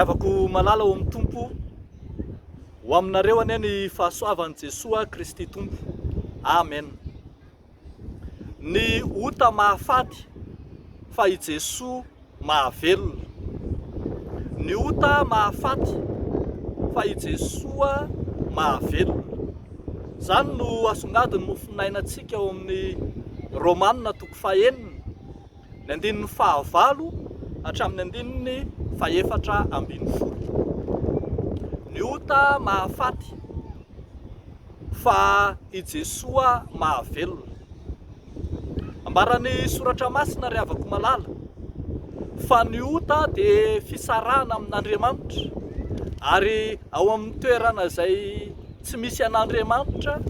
Ravako malala ao amin'ny tompo ho aminareo anie ny fahasoavan'i Jesosy Kristy tompo. Amen. Ny ota mahafaty fa i Jesosy mahavelona. Ny ota mahafaty fa i Jesosy mahavelona. Zany no asongadiny mofinainantsika ao amin'ny Romanina 9:9, ny andininy 9 hatramin'ny andininy 4:12. Ny ota mahafaty fa i Jesosy mahavelona. Ambaran'ny soratra masina ry havako malala fa ny ota dia fisarahana amin'Andriamanitra, ary ao amin'ny toerana izay tsy misy an'Andriamanitra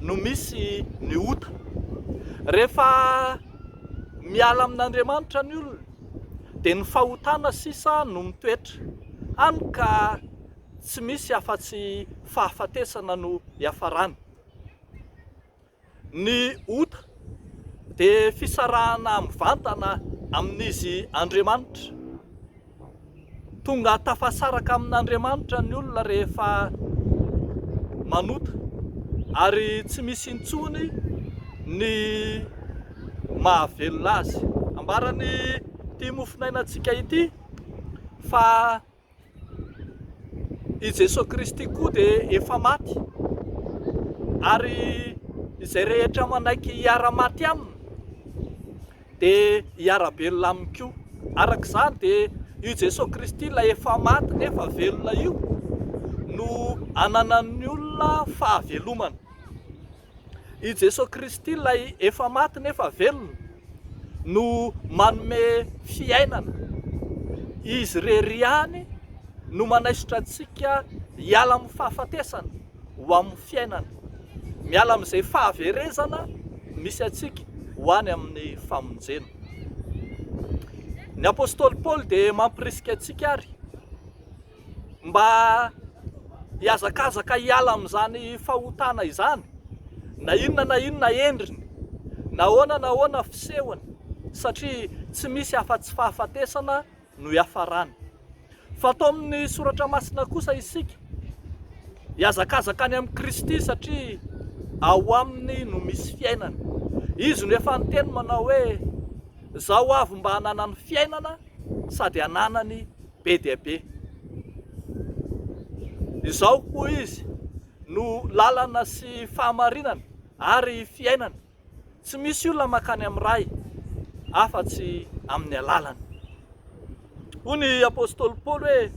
no misy ny ota. Rehefa miala amin'Andriamanitra ny olona dia ny fahotana sisa no mitoetra, hany ka tsy misy afa-tsy fahafatesana no hiafarany. Ny ota dia fisarahana mivantana amin'izy Andriamanitra. Tonga tafasaraka amin'Andriamanitra ny olona rehefa manota, ary tsy misy intsony ny mahavelona azy. Ambaran'ny ity mofinainantsika ity fa i Jesosy Kristy koa dia efa maty, ary izay rehetra manaiky hiara-maty aminy dia hiara-belona aminy koa. Arak'izany dia io Jesosy Kristy ilay efa maty nefa velona io no ananan'ny olona fahavelomana. I Jesosy Kristy ilay efa maty nefa velona no manome fiainana. Izy rery ihany no manaisotra antsika hiala amin'ny fahafatesana ho amin'ny fiainana, miala amin'izay fahaverezana misy antsika ho any amin'ny famonjena. Ny apôstôly Paoly dia mampirisika antsika ary mba hiazakazaka hiala amin'izany fahotana izany, na inona endriny, na ahoana fisehony, satria tsy misy afa-tsy fahafatesana no hiafarany. Fa atao amin'ny soratra masina kosa isika hiazakazaka any amin'ny Kristy, satria ao aminy no misy fiainana. Izy no efa niteny manao hoe zaho avy mba hananany fiainana sady hananany be dia be. Izao koa izy no lalana sy fahamarinana ary fiainana. Tsy misy olona makany amin'ny ray afa-tsy amin'ny alalany. Hoy ny apôstôly Paoly hoe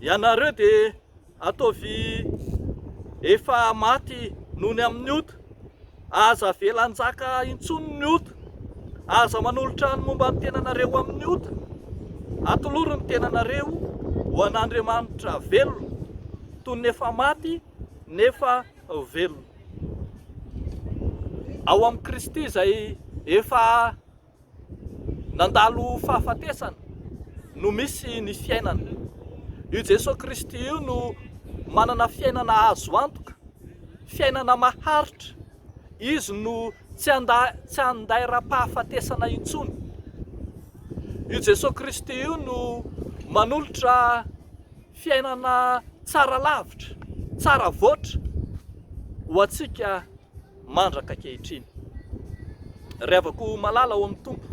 ianareo dia ataovy efa maty noho ny amin'ny ota, aza velan-jaka intsony ny ota, aza manolotra ny momba ny tenanareo amin'ny ota, atoloro ny tenanareo ho an'Andriamanitra velona, toy ny efa maty nefa velona. Ao amin'ny Kristy izay efa nandalo fahafatesana no misy ny fiainana. Io Jesosy Kristy io no manana fiainana azo antoka, fiainana maharitra. Izy no tsy andaira-pahafatesana intsony. Io Jesosy Kristy io no manolotra fiainana tsara lavitra, tsara voatra ho antsika mandraka ankehitriny. Revako malala ao amin'ny tompo,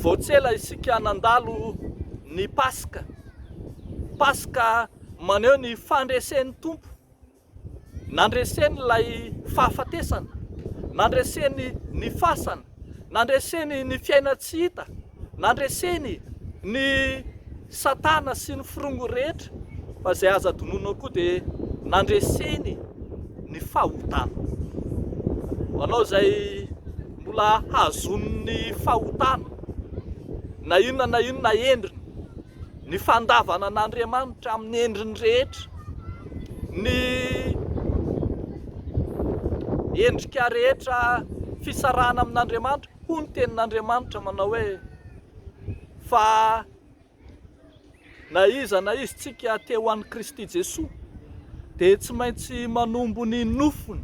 voatsela isika nandalo ny Paska. Paska maneho ny fandresen'ny tompo, nandreseny ilay fahafatesana, nandreseny ny fasana, nandreseny ny fiaina tsy hita, nandreseny ny satana sy ny firongo rehetra, fa izay aza donona koa dia nandreseny ny fahotana. Anao izay mbola hazon'ny fahotana, na inona endriny, ny fandavana an'Andriamanitra amin'ny endriny rehetra, ny endrika rehetra fisarahana amin'Andriamanitra. Hoy ny tenin'Andriamanitra manao hoe fa na izy tsika te ho an'i Kristy Jesosy dia tsy maintsy manombo ny nofony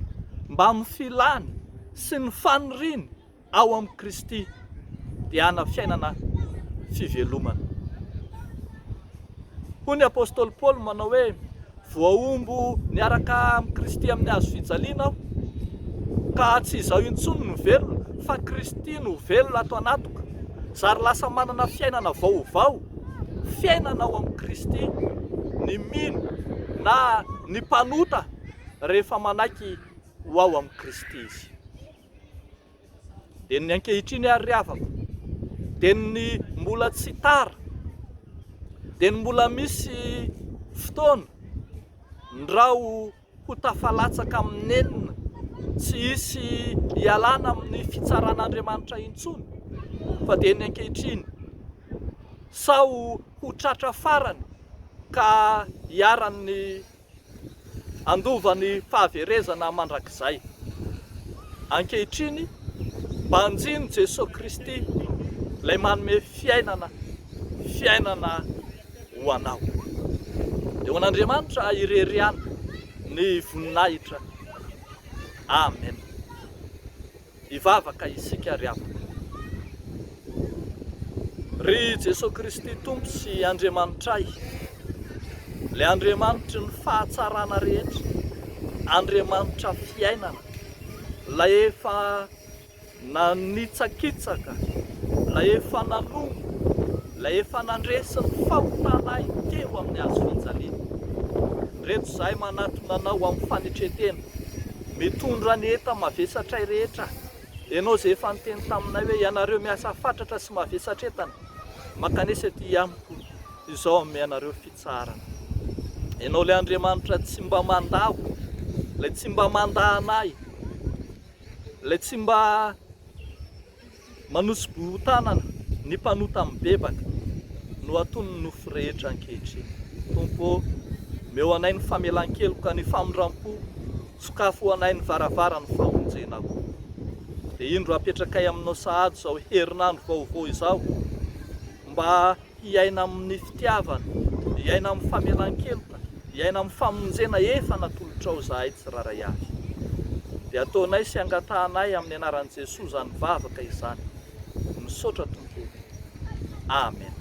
mba amin'ny filany sy ny faniriany ao amin'ny Kristy dia hana fiainana fivelomana. Hoy ny apôstôly Paul manao hoe voaombo niaraka amin'ny Kristy amin'ny hazo fijaliana aho, ka tsy izaho intsony no velona fa Kristy no velona ato anatiko, zary lasa manana fiainana vaovao, fiainana ao amin'ny Kristy, ny mino na ny mpanota rehefa manaiky ho ao amin'ny Kristy izy. Dia ny ankehitriny ary havako, dia ny mbola tsy tara, dia ny mbola misy fotoana ndrao ho tafalatsaka amin'enina, tsy hisy hialana amin'ny fitsaran'Andriamanitra intsony, fa dia ny ankehitriny sao ho tratra farany ka hiaran'ny andovan'ny fahaverezana mandrakizay. Ankehitriny mba hanjiny Jesosy Kristy ilay manome fiainana ho anao. Dia ho an'Andriamanitra ireriana ny voninahitra. Amen. Ivavaka isika ry havana. Ry Jesosy Kristy Tompo sy Andriamanitray, ilay Andriamanitra ny fahatsarana rehetra, Andriamanitra fiainana, ilay efa nanitsakitsaka, ilay efa nanombo, ilay efa nandresy ny fahotana teo amin'ny hazo fijaliana. Reto izahay manatona anao amin'ny fanetretena, mitondra ny enta mavesatra rehetra. Ianao izay efa niteny taminay hoe ianareo miasa fatratra sy mavesatra entana, makanesa ety amiko izao amin'ny anareo fitsarana. Ianao ilay Andriamanitra tsy mba mandaho, ilay tsy mba mandahanay, ilay tsy mba manosy-botanana ny mpanota amin'ny bebaka, no atony ny nofo rehetra ankehitriny. Tompo, meo anay ny famelan-keloka, ny famondram-po, sokafo anay ny varavara ny famonjenako. Dia indro apetrakay aminao sahady izao herinandro vaovao izao, mba hiaina amin'ny fitiavana, hiaina amin'ny famelan-keloka, hiaina amin'ny famonjena efa natolotra ao zahay tsiraray avy. Dia ataonay sy angatahanay amin'ny anaran'i Jesosy izany vavaka izany. Misaotra Tompo. Amen.